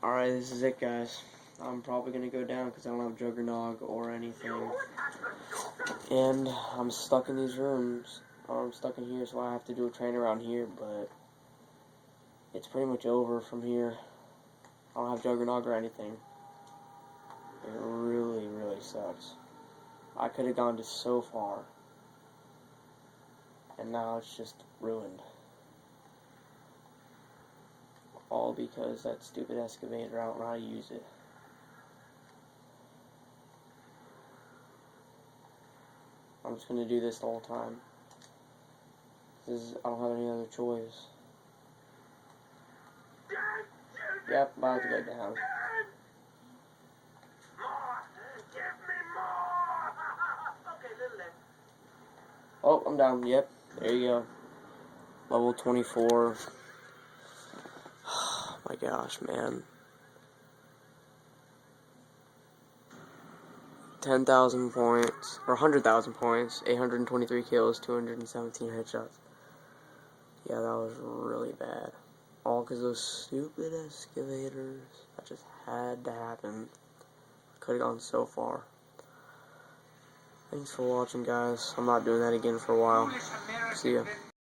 Alright, this is it, guys. I'm probably gonna go down because I don't have Juggernog or anything. And I'm stuck in these rooms. I'm stuck in here, so I have to do a train around here, but it's pretty much over from here. I don't have Juggernog or anything. It really, really sucks. I could have gone to so far. And now it's just ruined. All because that stupid excavator, I don't know how to use it. I'm just gonna do this the whole time. I don't have any other choice. Yep, I'm about to go down. Oh, I'm down. Yep, there you go. Level 24. Oh my gosh, man. 10,000 points, or 100,000 points, 823 kills, 217 headshots. Yeah, that was really bad. All because those stupid excavators. That just had to happen. Could have gone so far. Thanks for watching, guys. I'm not doing that again for a while. See ya.